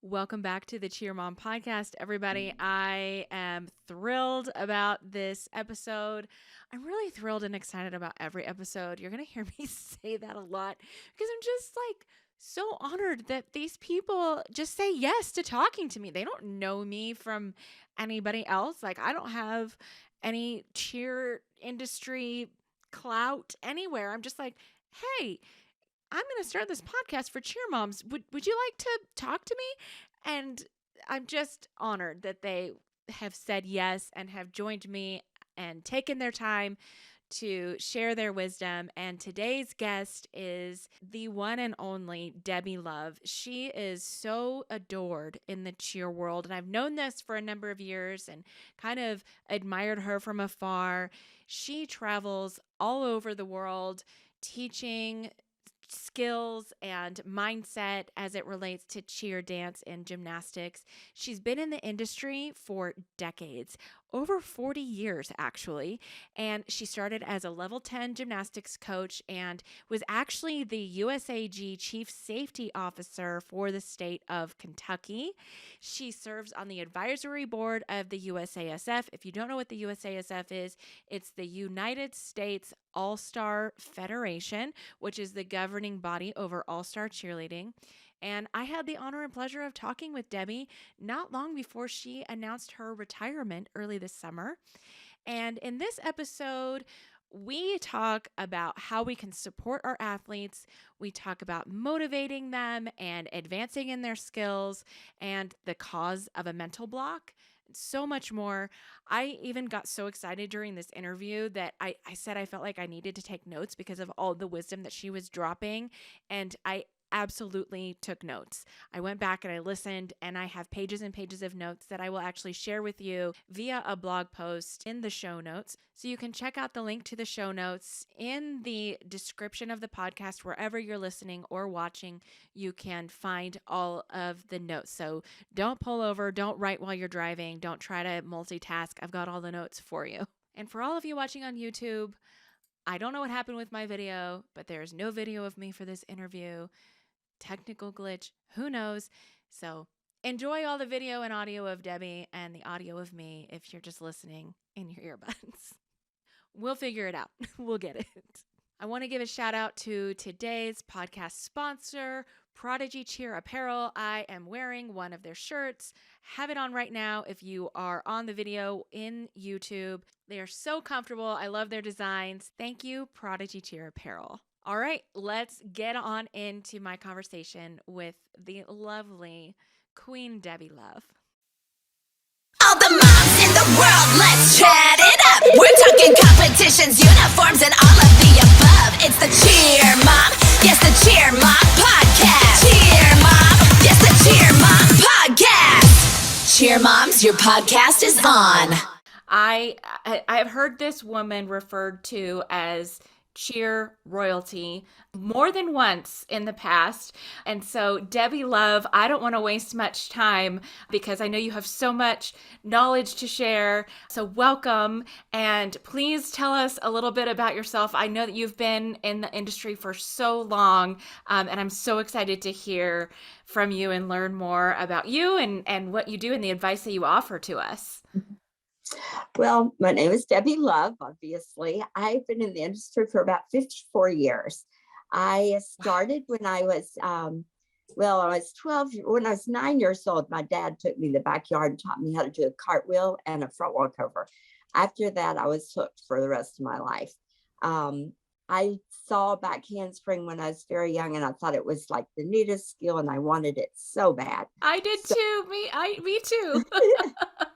Welcome back to the Cheer Mom podcast, everybody. I am thrilled about this episode. I'm really thrilled and excited about every episode. You're going to hear me say that a lot because I'm just so honored that these people just say yes to talking to me. They don't know me from anybody else. I don't have any cheer industry clout anywhere. I'm just like, hey, I'm going to start this podcast for cheer moms. Would you like to talk to me? And I'm just honored that they have said yes and have joined me and taken their time to share their wisdom. And today's guest is the one and only Debbie Love. She is so adored in the cheer world. And I've known this for a number of years and kind of admired her from afar. She travels all over the world teaching skills and mindset as it relates to cheer, dance, and gymnastics. She's been in the industry for decades, over 40 years actually, and she started as a level 10 gymnastics coach and was actually the USAG Chief Safety Officer for the state of Kentucky. She serves on the advisory board of the USASF. If you don't know what the USASF is, it's the United States All-Star Federation, which is the governing body over all-star cheerleading. And I had the honor and pleasure of talking with Debbie not long before she announced her retirement early this summer. And in this episode, we talk about how we can support our athletes. We talk about motivating them and advancing in their skills and the cause of a mental block. So much more. I even got so excited during this interview that I said I felt like I needed to take notes because of all the wisdom that she was dropping. And I absolutely took notes. I went back and I listened, and I have pages and pages of notes that I will actually share with you via a blog post in the show notes. So you can check out the link to the show notes in the description of the podcast. Wherever you're listening or watching, you can find all of the notes. So don't pull over, don't write while you're driving, don't try to multitask. I've got all the notes for you. And for all of you watching on YouTube, I don't know what happened with my video, but there's no video of me for this interview. Technical glitch, who knows? So enjoy all the video and audio of Debbie and the audio of me if you're just listening in your earbuds. We'll figure it out. We'll get it. I want to give a shout out to today's podcast sponsor, Prodigy Cheer Apparel. I am wearing one of their shirts. Have it on right now if you are on the video in YouTube. They are so comfortable. I love their designs. Thank you, Prodigy Cheer Apparel. All right, let's get on into my conversation with the lovely Queen Debbie Love. All the moms in the world, let's chat it up. We're talking competitions, uniforms, and all of the above. It's the Cheer Mom, yes, the Cheer Mom podcast. Cheer Mom, yes, the Cheer Mom podcast. Cheer Moms, your podcast is on. I've heard this woman referred to as cheer royalty more than once in the past. And so, Debbie Love, I don't want to waste much time because I know you have so much knowledge to share. So welcome, and please tell us a little bit about yourself. I know that you've been in the industry for so long, and I'm so excited to hear from you and learn more about you and what you do and the advice that you offer to us. Well, my name is Debbie Love, obviously. I've been in the industry for about 54 years. I started when I was, I was 12. When I was 9 years old, my dad took me in the backyard and taught me how to do a cartwheel and a front walkover. After that, I was hooked for the rest of my life. I saw a back handspring when I was very young, and I thought it was like the neatest skill, and I wanted it so bad. I did too. Me too.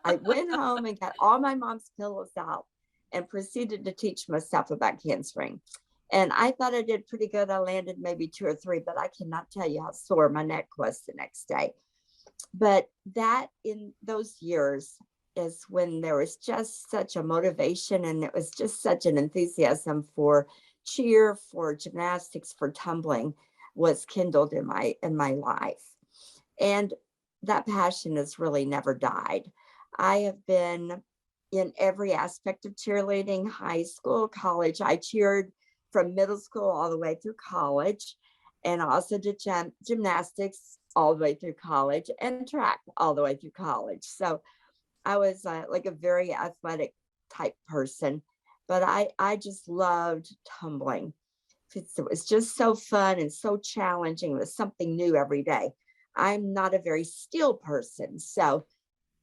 I went home and got all my mom's pillows out and proceeded to teach myself a back handspring. And I thought I did pretty good. I landed maybe 2 or 3, but I cannot tell you how sore my neck was the next day. But that in those years is when there was just such a motivation, and it was just such an enthusiasm for cheer, for gymnastics, for tumbling was kindled in my life. And that passion has really never died. I have been in every aspect of cheerleading, high school, college. I cheered from middle school all the way through college, and I also did gymnastics all the way through college and track all the way through college. So I was like a very athletic type person, but I just loved tumbling. It was just so fun and so challenging. It was something new every day. I'm not a very still person. So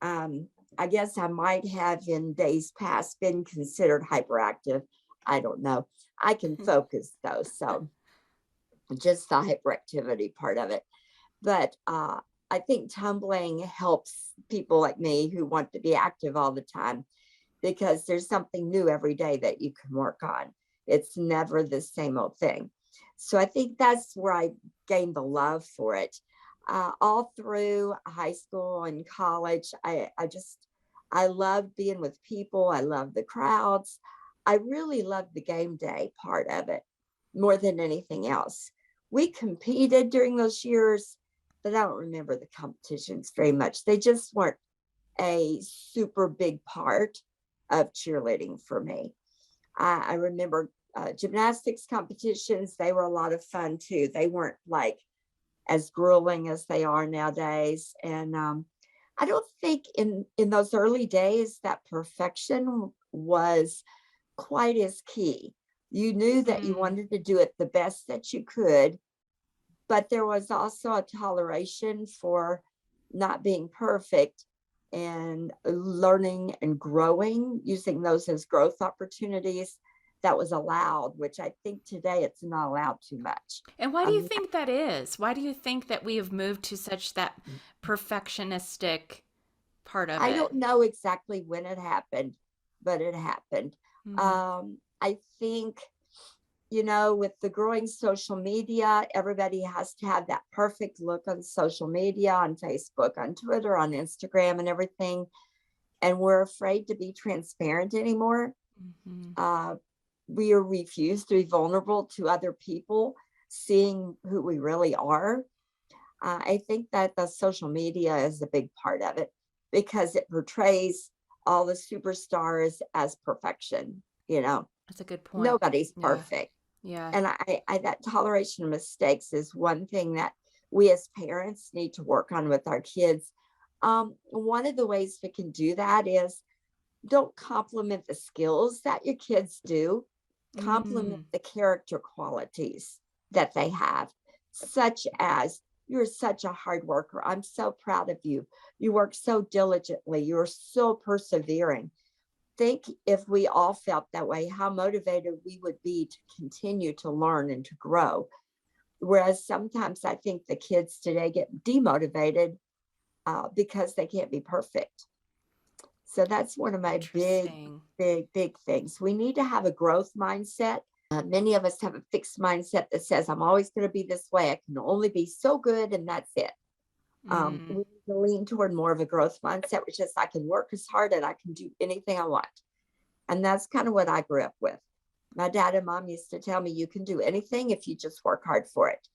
I guess I might have in days past been considered hyperactive. I don't know. I can focus though. So just the hyperactivity part of it. But I think tumbling helps people like me who want to be active all the time because there's something new every day that you can work on. It's never the same old thing. So I think that's where I gained the love for it. All through high school and college, I loved being with people. I loved the crowds. I really loved the game day part of it more than anything else. We competed during those years, but I don't remember the competitions very much. They just weren't a super big part of cheerleading for me. I remember gymnastics competitions. They were a lot of fun too. They weren't like as grueling as they are nowadays. And I don't think in those early days that perfection was quite as key. You knew that you wanted to do it the best that you could, but there was also a toleration for not being perfect and learning and growing, using those as growth opportunities. That was allowed, which I think today it's not allowed too much. And why do you think that is? Why do you think that we have moved to such that perfectionistic part of I it? don't know exactly when it happened, but it happened. I think, with the growing social media, everybody has to have that perfect look on social media, on Facebook, on Twitter, on Instagram, and everything. And we're afraid to be transparent anymore. We are refused to be vulnerable to other people seeing who we really are. I think that the social media is a big part of it because it portrays all the superstars as perfection. That's a good point. Nobody's perfect. Yeah. And I that toleration of mistakes is one thing that we as parents need to work on with our kids. One of the ways we can do that is don't compliment the skills that your kids do, compliment the character qualities that they have, such as you're such a hard worker. I'm so proud of you. You work so diligently. You're so persevering. Think if we all felt that way, how motivated we would be to continue to learn and to grow. Whereas sometimes I think the kids today get demotivated because they can't be perfect. So that's one of my big things. We need to have a growth mindset. Many of us have a fixed mindset that says, I'm always going to be this way. I can only be so good and that's it. We need to lean toward more of a growth mindset, which is I can work as hard and I can do anything I want. And that's kind of what I grew up with. My dad and mom used to tell me, you can do anything if you just work hard for it.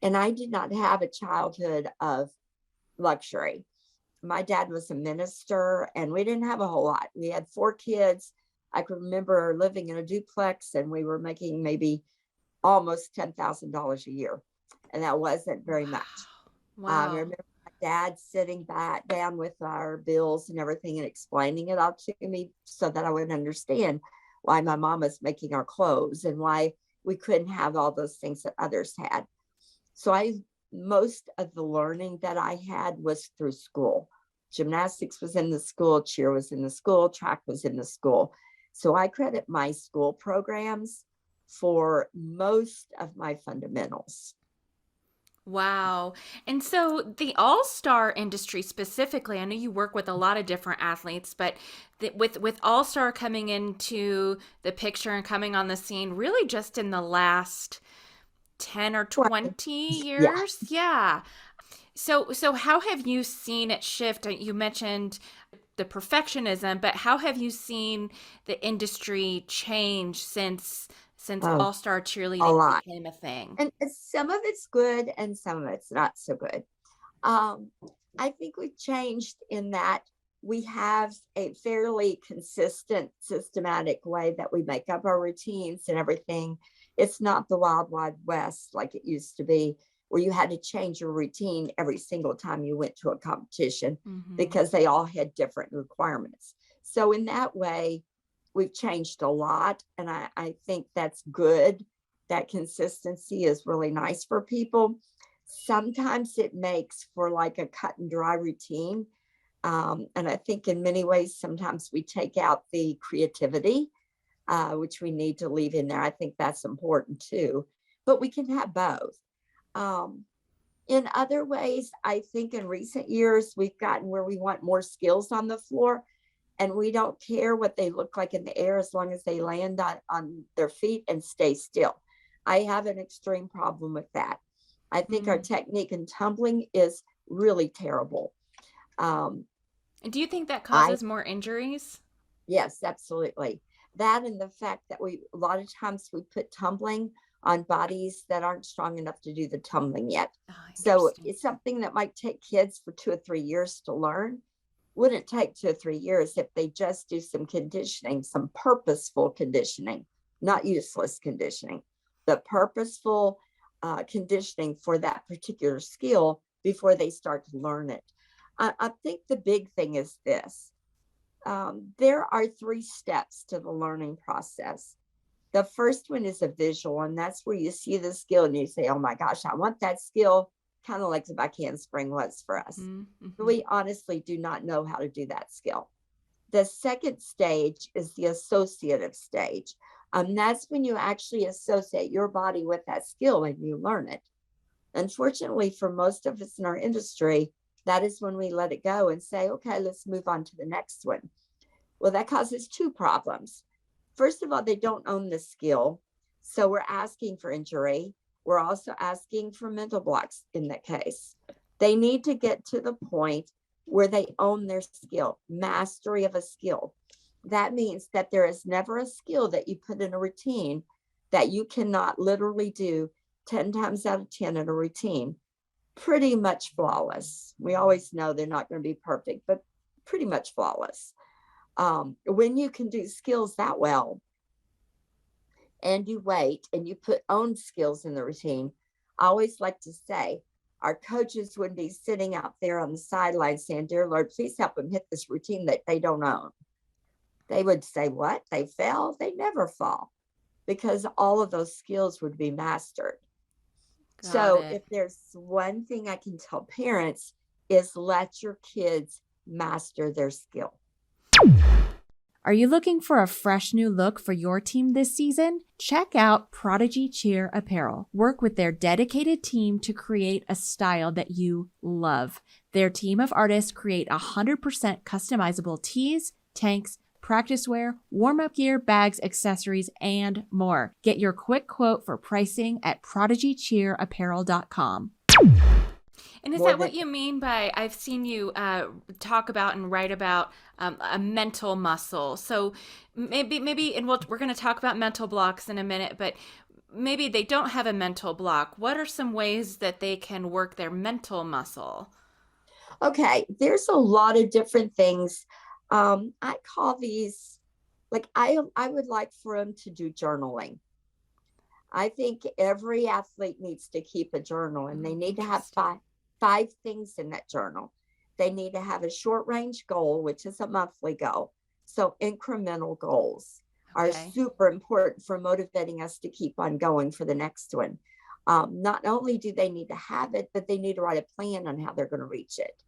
And I did not have a childhood of luxury. My dad was a minister and we didn't have a whole lot. We had 4 kids. I can remember living in a duplex and we were making maybe almost $10,000 a year. And that wasn't very much. Wow. I remember my dad sitting back down with our bills and everything and explaining it all to me so that I would understand why my mom was making our clothes and why we couldn't have all those things that others had. So most of the learning that I had was through school. Gymnastics was in the school, cheer was in the school, track was in the school. So I credit my school programs for most of my fundamentals. Wow. And so the all-star industry specifically, I know you work with a lot of different athletes, but with all-star coming into the picture and coming on the scene really just in the last 10 or 20 years. Yeah. So how have you seen it shift? You mentioned the perfectionism, but how have you seen the industry change since all-star cheerleading became a thing? And some of it's good and some of it's not so good. I think we've changed in that we have a fairly consistent, systematic way that we make up our routines and everything. It's not the wild, wild west like it used to be. where you had to change your routine every single time you went to a competition Mm-hmm. because they all had different requirements. So in that way, we've changed a lot. And I think that's good. That consistency is really nice for people. Sometimes it makes for like a cut and dry routine. And I think in many ways, sometimes we take out the creativity, which we need to leave in there. I think that's important too, but we can have both. In other ways, I think in recent years, we've gotten where we want more skills on the floor, and we don't care what they look like in the air as long as they land on their feet and stay still. I have an extreme problem with that. I think our technique in tumbling is really terrible. And do you think that causes more injuries? Yes, absolutely. That and the fact that a lot of times we put tumbling on bodies that aren't strong enough to do the tumbling yet. Oh, So it's something that might take kids for 2 or 3 years to learn. Wouldn't take 2 or 3 years if they just do some conditioning, some purposeful conditioning, not useless conditioning, the purposeful conditioning for that particular skill before they start to learn it. I think the big thing is this. There are 3 steps to the learning process. The first one is a visual, and that's where you see the skill and you say, oh my gosh, I want that skill, kind of like the back handspring was for us. Mm-hmm. We honestly do not know how to do that skill. The second stage is the associative stage. That's when you actually associate your body with that skill and you learn it. Unfortunately, for most of us in our industry, that is when we let it go and say, okay, let's move on to the next one. Well, that causes 2 problems. First of all, they don't own the skill. So we're asking for injury. We're also asking for mental blocks in that case. They need to get to the point where they own their skill, mastery of a skill. That means that there is never a skill that you put in a routine that you cannot literally do 10 times out of 10 in a routine. Pretty much flawless. We always know they're not going to be perfect, but pretty much flawless. When you can do skills that well and you wait and you put own skills in the routine, I always like to say our coaches would be sitting out there on the sidelines saying, dear Lord, please help them hit this routine that they don't own. They would say, what? They fell? They never fall, because all of those skills would be mastered. So if there's one thing I can tell parents is let your kids master their skill. Are you looking for a fresh new look for your team this season? Check out Prodigy Cheer Apparel. Work with their dedicated team to create a style that you love. Their team of artists create 100% customizable tees, tanks, practice wear, warm-up gear, bags, accessories, and more. Get your quick quote for pricing at prodigycheerapparel.com. And is that what you mean by, I've seen you talk about and write about a mental muscle? So maybe, and we're going to talk about mental blocks in a minute, but maybe they don't have a mental block. What are some ways that they can work their mental muscle? Okay, there's a lot of different things. I call these, like, I would like for them to do journaling. I think every athlete needs to keep a journal, and they need to have five things in that journal. They need to have a short range goal, which is a monthly goal. So incremental goals are super important for motivating us to keep on going for the next one. Not only do they need to have it, but they need to write a plan on how they're going to reach it.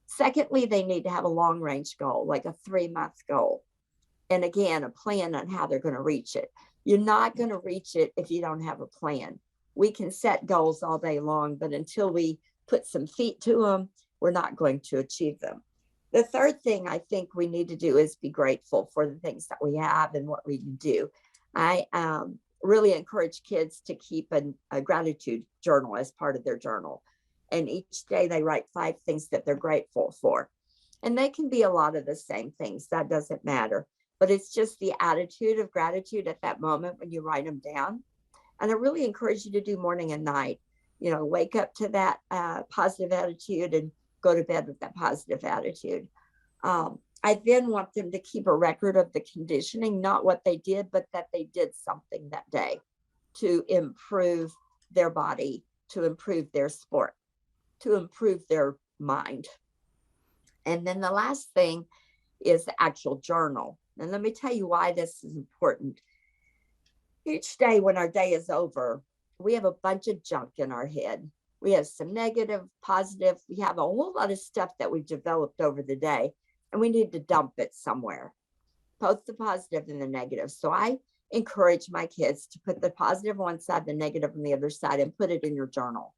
Secondly, they need to have a long range goal, like a 3-month goal. And again, a plan on how they're going to reach it. You're not going to reach it if you don't have a plan. We can set goals all day long, but until we put some feet to them, we're not going to achieve them. The third thing I think we need to do is be grateful for the things that we have and what we do. I really encourage kids to keep a gratitude journal as part of their journal. And each day they write 5 things that they're grateful for. And they can be a lot of the same things. That doesn't matter. But it's just the attitude of gratitude at that moment when you write them down. And I really encourage you to do morning and night. You know, wake up to that positive attitude and go to bed with that positive attitude. I then want them to keep a record of the conditioning, not what they did, but that they did something that day to improve their body, to improve their sport, to improve their mind. And then the last thing is the actual journal. And let me tell you why this is important. Each day when our day is over, we have a bunch of junk in our head. We have some negative, positive. We have a whole lot of stuff that we've developed over the day, and we need to dump it somewhere, both the positive and the negative. So I encourage my kids to put the positive on one side, the negative on the other side, and put it in your journal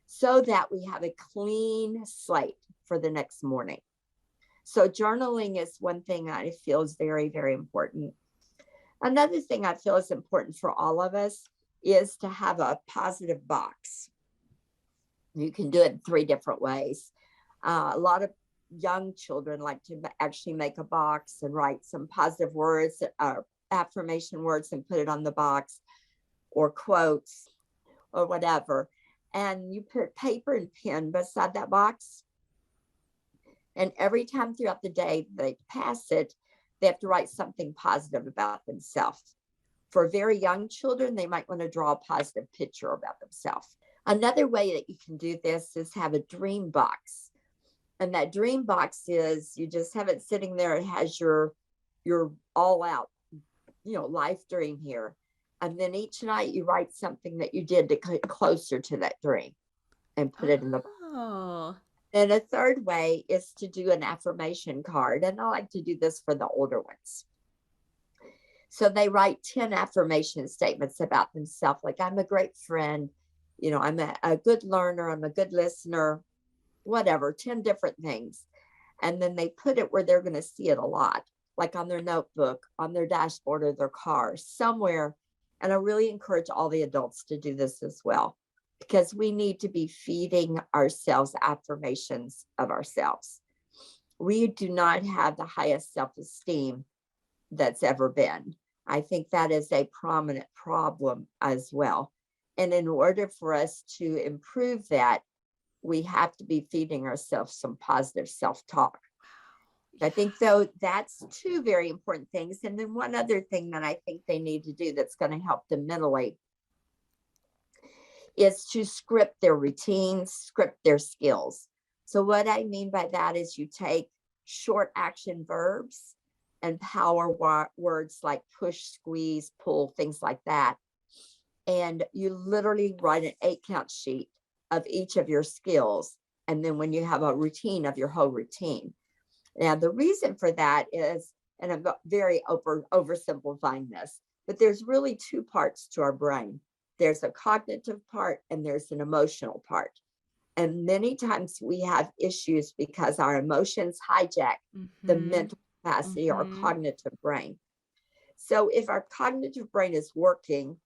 so that we have a clean slate for the next morning. So journaling is one thing I feel is very, very important. Another thing I feel is important for all of us is to have a positive box. You can do it in 3 different ways. A lot of young children like to actually make a box and write some positive words, affirmation words, and put it on the box, or quotes or whatever. And you put paper and pen beside that box. And every time throughout the day they pass it, they have to write something positive about themselves. For very young children, they might want to draw a positive picture about themselves. Another way that you can do this is have a dream box. And that dream box is, you just have it sitting there. It has your all out, life dream here. And then each night you write something that you did to get closer to that dream and put it in the box. Oh. And a third way is to do an affirmation card. And I like to do this for the older ones. So they write 10 affirmation statements about themselves, like, I'm a great friend, I'm a good learner, I'm a good listener, whatever, 10 different things. And then they put it where they're going to see it a lot, like on their notebook, on their dashboard of their car, somewhere. And I really encourage all the adults to do this as well, because we need to be feeding ourselves affirmations of ourselves. We do not have the highest self-esteem that's ever been. I think that is a prominent problem as well. And in order for us to improve that, we have to be feeding ourselves some positive self-talk. I think, though, that's 2 very important things. And then one other thing that I think they need to do that's going to help them mentally is to script their routines, script their skills. So what I mean by that is you take short action verbs and power words like push, squeeze, pull, things like that. And you literally write an 8-count sheet of each of your skills. And then when you have a routine of your whole routine. Now, the reason for that is, and I'm very oversimplifying this, but there's really 2 parts to our brain. There's a cognitive part and there's an emotional part. And many times we have issues because our emotions hijack the mental capacity, our cognitive brain. So if our cognitive brain is working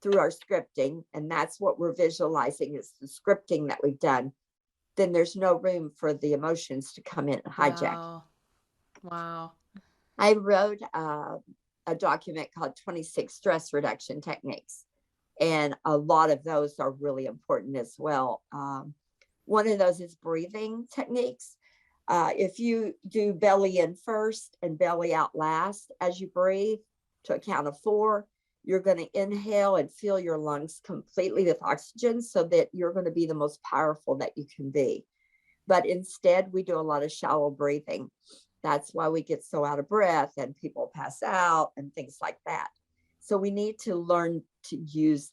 through our scripting, and that's what we're visualizing is the scripting that we've done, then there's no room for the emotions to come in and hijack. Wow. I wrote a document called 26 Stress Reduction Techniques. And a lot of those are really important as well. One of those is breathing techniques. If you do belly in first and belly out last as you breathe to a count of 4, you're going to inhale and fill your lungs completely with oxygen so that you're going to be the most powerful that you can be. But instead, we do a lot of shallow breathing. That's why we get so out of breath and people pass out and things like that. So we need to learn to use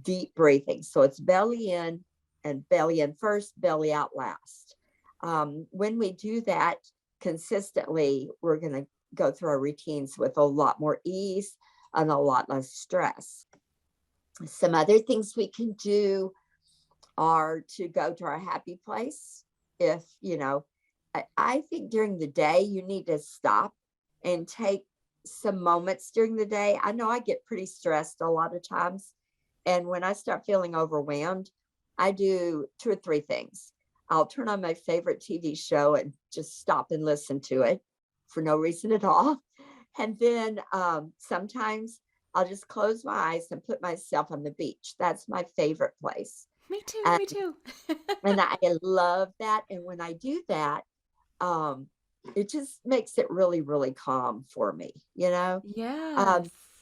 deep breathing. So it's belly in and belly in first, belly out last. When we do that consistently, we're going to go through our routines with a lot more ease and a lot less stress. Some other things we can do are to go to our happy place. If, I think during the day, you need to stop and take some moments during the day. I know I get pretty stressed a lot of times. And when I start feeling overwhelmed, I do 2 or 3 things. I'll turn on my favorite TV show and just stop and listen to it for no reason at all. And then sometimes I'll just close my eyes and put myself on the beach. That's my favorite place. Me too. And, me too. and I love that. And when I do that, it just makes it really, really calm for me, Yes.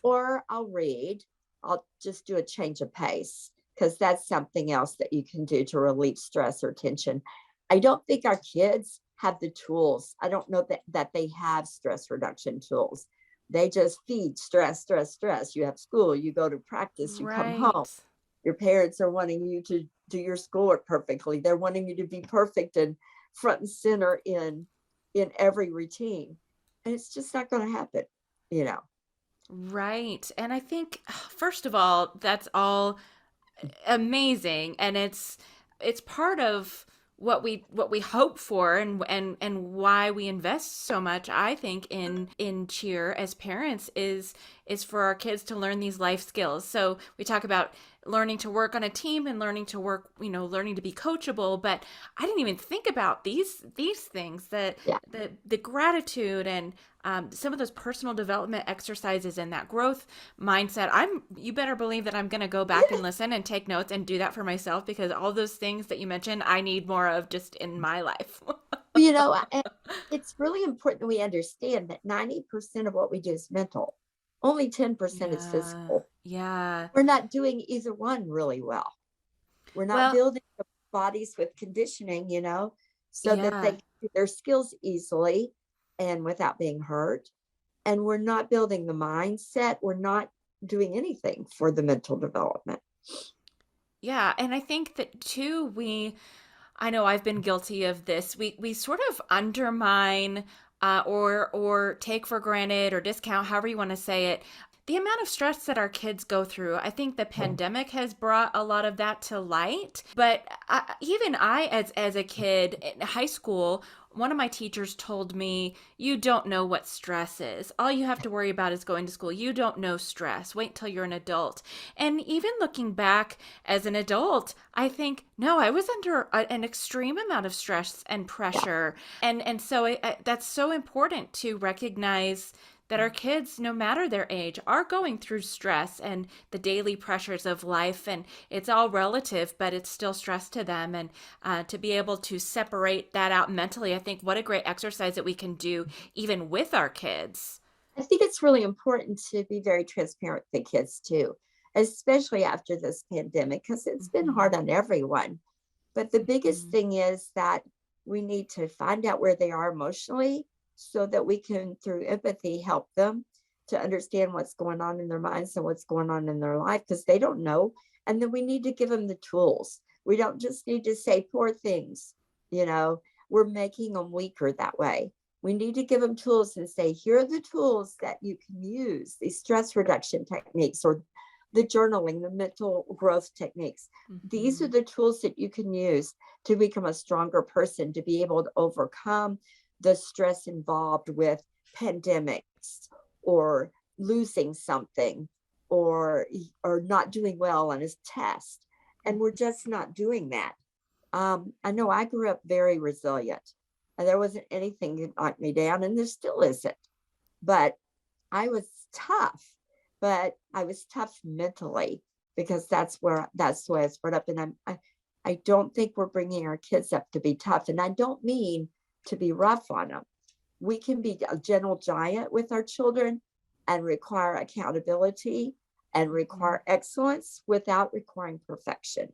or I'll read. I'll just do a change of pace because that's something else that you can do to relieve stress or tension. I don't think our kids have the tools. I don't know that they have stress reduction tools. They just feed stress, stress, stress. You have school, you go to practice, you come home. Right. Your parents are wanting you to do your schoolwork perfectly. They're wanting you to be perfect and front and center in every routine. And it's just not going to happen, you know. Right. And I think, first of all, that's all amazing, and it's part of what we hope for, and why we invest so much, I think, in cheer as parents, is for our kids to learn these life skills. So we talk about learning to work on a team and learning to work, learning to be coachable, but I didn't even think about these things, that Yeah. the gratitude and some of those personal development exercises and that growth mindset. You better believe that I'm going to go back and listen and take notes and do that for myself, because all those things that you mentioned, I need more of just in my life. And it's really important that we understand that 90% of what we do is mental. Only 10% is Yeah. physical. Yeah. We're not doing either one really well. We're not Well, building the bodies with conditioning, so that they yeah. can do their skills easily and without being hurt. And we're not building the mindset. We're not doing anything for the mental development. Yeah, and I think that too, I know I've been guilty of this. We sort of undermine, or take for granted or discount, however you want to say it, the amount of stress that our kids go through. I think the pandemic has brought a lot of that to light. But even I, as a kid in high school, one of my teachers told me, "You don't know what stress is. All you have to worry about is going to school. You don't know stress. Wait till you're an adult." And even looking back as an adult, I think, no, I was under an extreme amount of stress and pressure. And so that's so important to recognize that our kids, no matter their age, are going through stress and the daily pressures of life. And it's all relative, but it's still stress to them. And to be able to separate that out mentally, I think what a great exercise that we can do even with our kids. I think it's really important to be very transparent with the kids too, especially after this pandemic, because it's been hard on everyone. But the biggest Mhm. thing is that we need to find out where they are emotionally so that we can, through empathy, help them to understand what's going on in their minds and what's going on in their life, because they don't know. And then we need to give them the tools. We don't just need to say poor things, we're making them weaker that way. We need to give them tools and say, here are the tools that you can use, these stress reduction techniques, or the journaling, the mental growth techniques. These are Mhm. the tools that you can use to become a stronger person, to be able to overcome the stress involved with pandemics, or losing something, or not doing well on his test. And we're just not doing that. I know I grew up very resilient, and there wasn't anything that knocked me down, and there still isn't. But I was tough, but I was tough mentally, because that's the way I was brought up. And I don't think we're bringing our kids up to be tough. And I don't mean to be rough on them. We can be a gentle giant with our children and require accountability and require excellence without requiring perfection.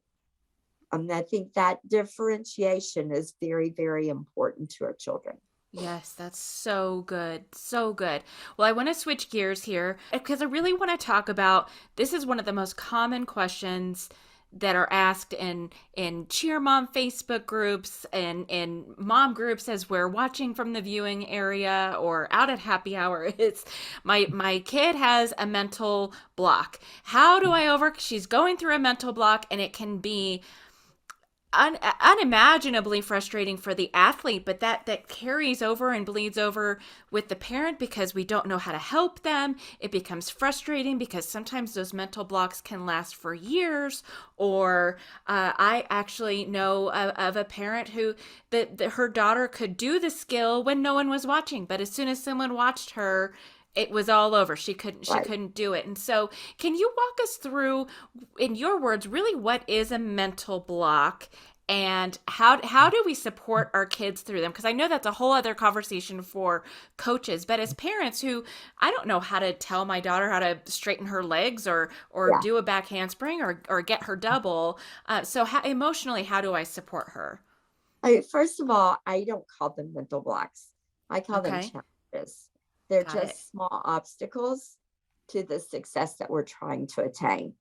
I think that differentiation is very, very important to our children. Yes, that's so good. So good. Well, I want to switch gears here because I really want to talk about, this is one of the most common questions that are asked in cheer mom Facebook groups and in mom groups as we're watching from the viewing area or out at happy hour. It's my kid has a mental block. How do I she's going through a mental block, and it can be unimaginably frustrating for the athlete, but that carries over and bleeds over with the parent because we don't know how to help them. It becomes frustrating because sometimes those mental blocks can last for years. Or I actually know of a parent who her daughter could do the skill when no one was watching, but as soon as someone watched her, it was all over. She Right. couldn't do it. And so, can you walk us through, in your words, really what is a mental block, and how do we support our kids through them? Because I know that's a whole other conversation for coaches, but as parents who, I don't know how to tell my daughter how to straighten her legs or Yeah. do a back handspring or get her double. So emotionally, how do I support her? First of all, I don't call them mental blocks. I call them Okay, challenges. They're got it. just small obstacles to the success that we're trying to attain.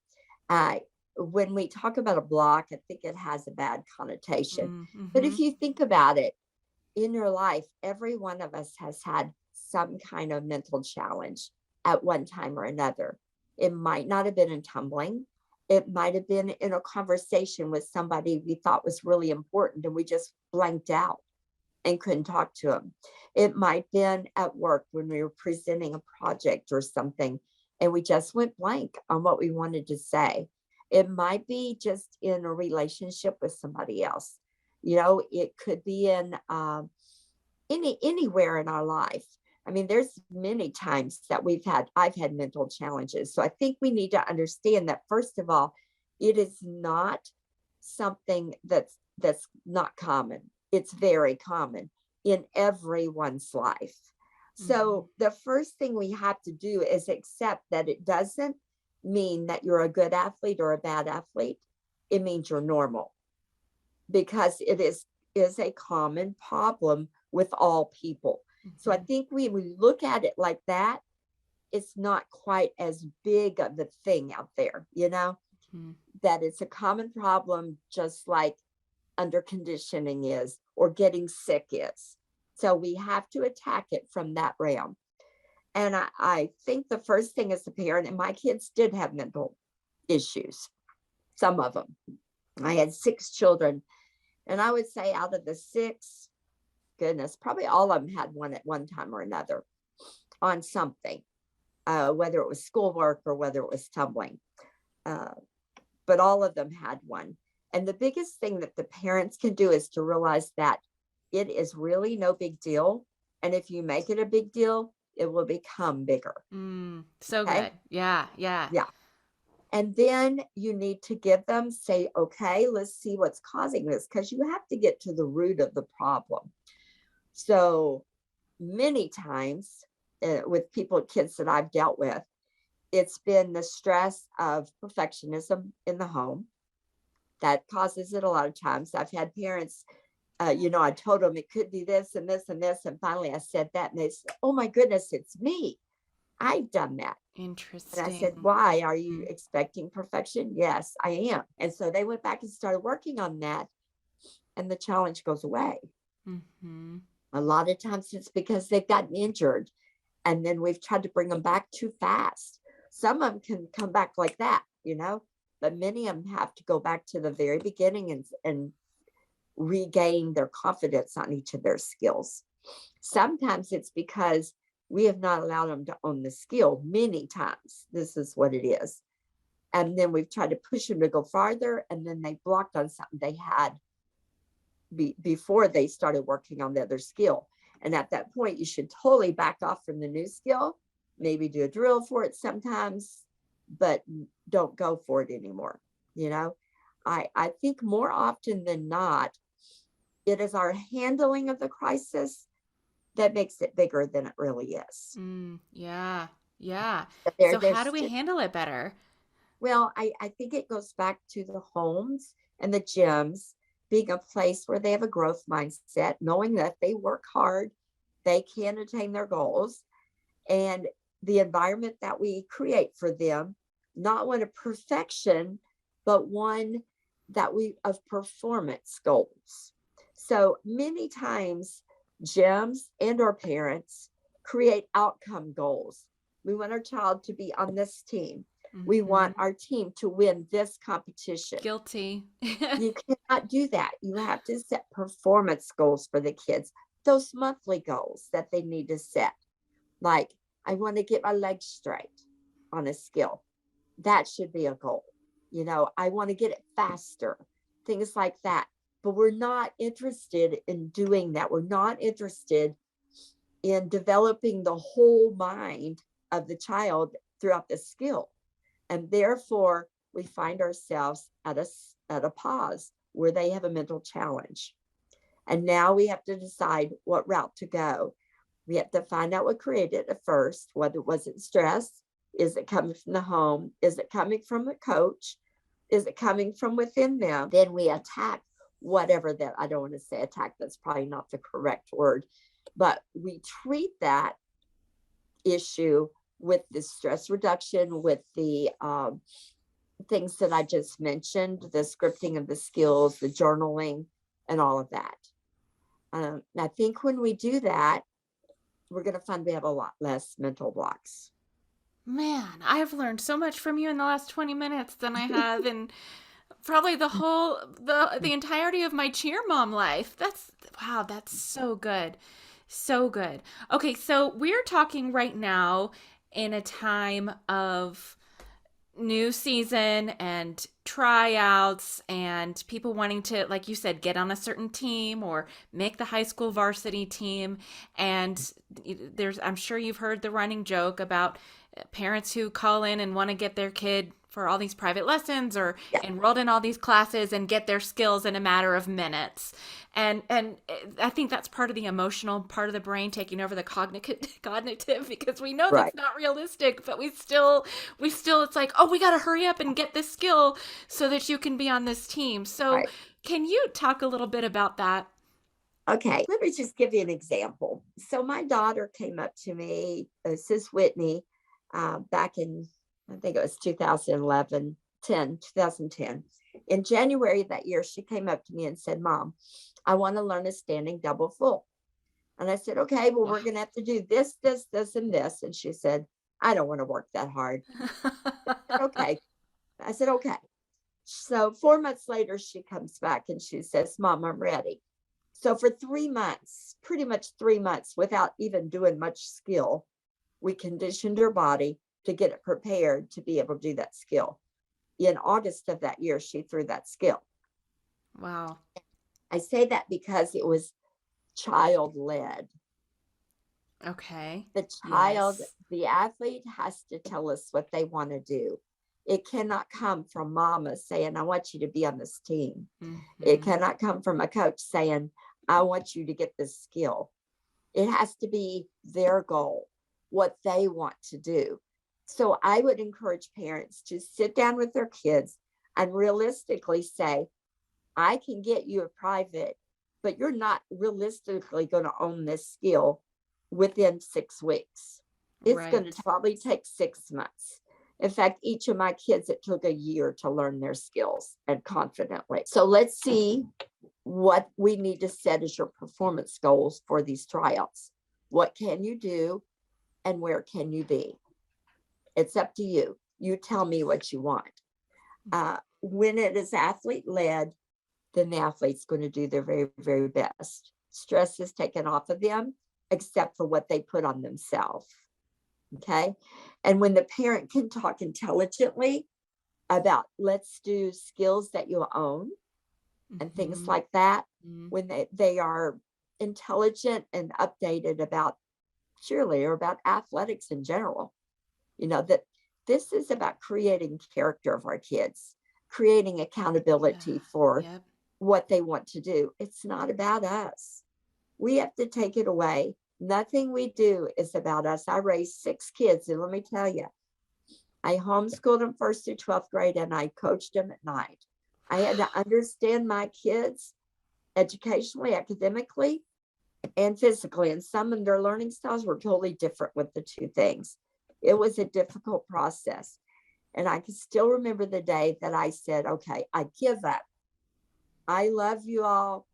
Uh, when we talk about a block, I think it has a bad connotation. But Mm-hmm. if you think about it, in your life, every one of us has had some kind of mental challenge at one time or another. It might not have been in tumbling. It might have been in a conversation with somebody we thought was really important and we just blanked out and couldn't talk to them. It might have been at work when we were presenting a project or something and we just went blank on what we wanted to say. It might be just in a relationship with somebody else. It could be in anywhere in our life. I mean, there's many times that I've had mental challenges. So I think we need to understand that first of all, it is not something that's not common. It's very common in everyone's life. Mm-hmm. So the first thing we have to do is accept that it doesn't mean that you're a good athlete or a bad athlete. It means you're normal because it is a common problem with all people. So I Mm-hmm. think we look at it like that, it's not quite as big of a thing out there, Mm-hmm. that it's a common problem, just like under conditioning is or getting sick is. So we have to attack it from that realm. And I think the first thing as a parent, and my kids did have mental issues, some of them. I had 6 children, and I would say out of the 6, goodness, probably all of them had one at one time or another on something, whether it was schoolwork or whether it was tumbling. Uh, but all of them had one. And the biggest thing that the parents can do is to realize that it is really no big deal. And if you make it a big deal, it will become bigger. So Okay. good. Yeah, yeah. Yeah. And then you need to give them, say, okay, let's see what's causing this, because you have to get to the root of the problem. So many times with kids that I've dealt with, it's been the stress of perfectionism in the home that causes it a lot of times. I've had parents, I told them it could be this and this and this. And finally I said that and they said, oh my goodness, it's me. I've done that. And I said, Interesting. why? Are you Mm-hmm. expecting perfection? Yes, I am. And so they went back and started working on that and the challenge goes away. Mm-hmm. A lot of times it's because they've gotten injured and then we've tried to bring them back too fast. Some of them can come back like that, but many of them have to go back to the very beginning and regain their confidence on each of their skills. Sometimes it's because we have not allowed them to own the skill. Many times this is what it is. And then we've tried to push them to go farther and then they blocked on something they had before they started working on the other skill. And at that point, you should totally back off from the new skill, maybe do a drill for it sometimes, but don't go for it anymore. I think more often than not, it is our handling of the crisis that makes it bigger than it really is. Yeah, yeah. But So how do there's we handle it better? well, I think it goes back to the homes and the gyms being a place where they have a growth mindset, knowing that they work hard, they can attain their goals, and the environment that we create for them, not one of perfection, but one that we of performance goals. So many times gyms and our parents create outcome goals. We want our child to be on this team. We Mm-hmm. want our team to win this competition. Guilty. You cannot do that. You have to set performance goals for the kids, those monthly goals that they need to set. Like, I want to get my legs straight on a skill. That should be a goal. I want to get it faster, things like that. But we're not interested in doing that. We're not interested in developing the whole mind of the child throughout the skill. And therefore, we find ourselves at a pause where they have a mental challenge. And now we have to decide what route to go. We have to find out what created it first, whether it wasn't stress. Is it coming from the home? Is it coming from a coach? Is it coming from within them? Then we attack whatever that, I don't want to say attack, that's probably not the correct word, but we treat that issue with the stress reduction, with the things that I just mentioned, the scripting of the skills, the journaling, and all of that. I think when we do that, we're going to find we have a lot less mental blocks. Man, I've learned so much from you in the last 20 minutes than I have in probably the entirety of my cheer mom life. Wow, that's so good. So good. Okay, so we're talking right now in a time of new season and tryouts and people wanting to, like you said, get on a certain team or make the high school varsity team. And I'm sure you've heard the running joke about parents who call in and want to get their kid for all these private lessons or enrolled in all these classes and get their skills in a matter of minutes. And I think that's part of the emotional part of the brain taking over the cognitive, because we know that's not realistic, but we still it's like, oh, we got to hurry up and get this skill so that you can be on this team. So can you talk a little bit about that? Okay, let me just give you an example. So my daughter came up to me, Sis Whitney, back in, I think it was 2010. In January of that year, she came up to me and said, Mom, I want to learn a standing double full. And I said, okay, well, we're going to have to do this, this, this, and this. And she said, I don't want to work that hard. Okay. I said, okay. So 4 months later, she comes back and she says, Mom, I'm ready. So for 3 months, pretty much 3 months, without even doing much skill, we conditioned her body to get it prepared to be able to do that skill. In August of that year, she threw that skill. Wow. I say that because it was child-led. Okay. The child, the athlete has to tell us what they want to do. It cannot come from mama saying, I want you to be on this team. Mm-hmm. It cannot come from a coach saying, I want you to get this skill. It has to be their goal, what they want to do. So I would encourage parents to sit down with their kids and realistically say, I can get you a private, but you're not realistically going to own this skill within 6 weeks. It's going to probably take 6 months. In fact, each of my kids, it took a year to learn their skills and confidently. So let's see what we need to set as your performance goals for these tryouts. What can you do and where can you be? It's up to you. You tell me what you want. When it is athlete-led, then the athlete's going to do their very, very best. Stress is taken off of them, except for what they put on themselves. Okay. And when the parent can talk intelligently about, let's do skills that you own and things like that, when they are intelligent and updated about cheerleader, about athletics in general, you know, that this is about creating character of our kids, creating accountability for what they want to do. It's not about us. We have to take it away. Nothing we do is about us. I raised 6 kids, and let me tell you, I homeschooled them 1st through 12th grade, and I coached them at night. I had to understand my kids educationally, academically, and physically, and some of their learning styles were totally different with the two things. It was a difficult process, and I can still remember the day that I said, okay, I give up. I love you all.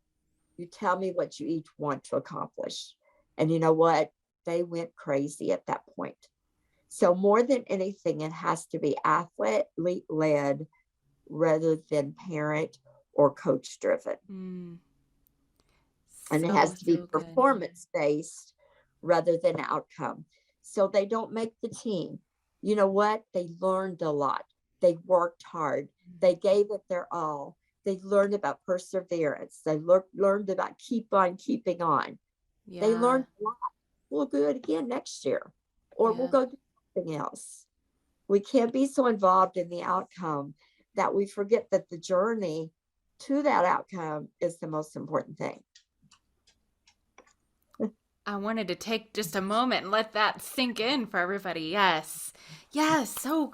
You tell me what you each want to accomplish. And you know what? They went crazy at that point. So more than anything, it has to be athlete-led rather than parent or coach-driven. And it has to be performance-based rather than outcome. So they don't make the team. You know what? They learned a lot. They worked hard. They gave it their all. They learned about perseverance. They learned about keep on keeping on. Yeah. They learned a lot. We'll do it again next year, or we'll go do something else. We can't be so involved in the outcome that we forget that the journey to that outcome is the most important thing. I wanted to take just a moment and let that sink in for everybody. Yes. Yes. So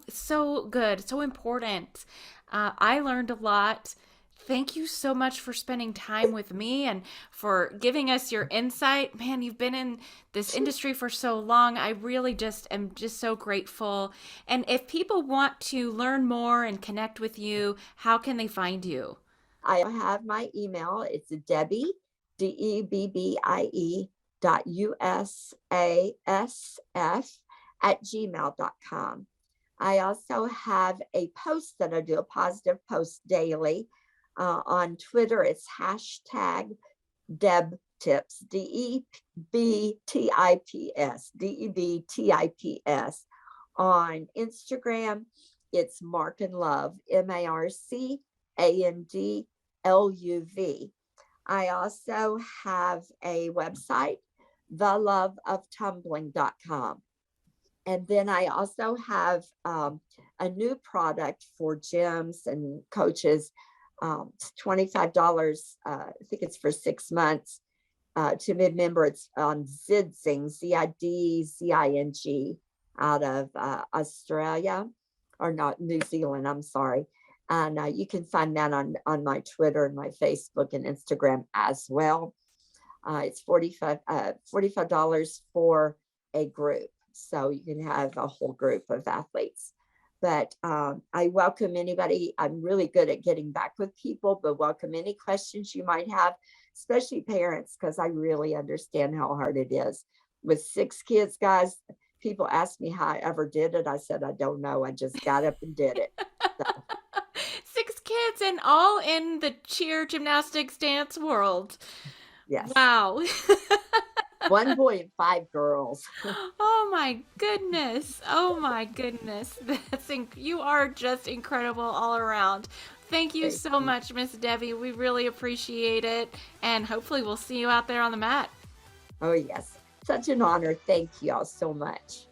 good. So important. I learned a lot. Thank you so much for spending time with me and for giving us your insight. Man, you've been in this industry for so long. I really just am just so grateful. And if people want to learn more and connect with you, how can they find you? I have my email. It's Debbie, DEBBIE .usasf@gmail.com. I also have a post that I do, a positive post daily. On Twitter, it's hashtag DebTips, DEBTIPS. On Instagram, it's Mark and Love, MARCANDLUV. I also have a website, theloveoftumbling.com. And then I also have a new product for gyms and coaches. It's $25. I think it's for 6 months. To be a member, it's on Zidzing, ZIDZING, out of Australia, or not, New Zealand, I'm sorry. And you can find that on my Twitter and my Facebook and Instagram as well. It's $45 for a group. So you can have a whole group of athletes. But I welcome anybody. I'm really good at getting back with people, but welcome any questions you might have, especially parents, because I really understand how hard it is. With 6 kids, guys, people ask me how I ever did it. I said, I don't know. I just got up and did it. So. 6 kids and all in the cheer, gymnastics, dance world. Yes. Wow. 1 boy and 5 girls. Oh my goodness. Oh my goodness. You are just incredible all around. Thank you so much, Miss Debbie. We really appreciate it. And hopefully we'll see you out there on the mat. Oh, yes. Such an honor. Thank you all so much.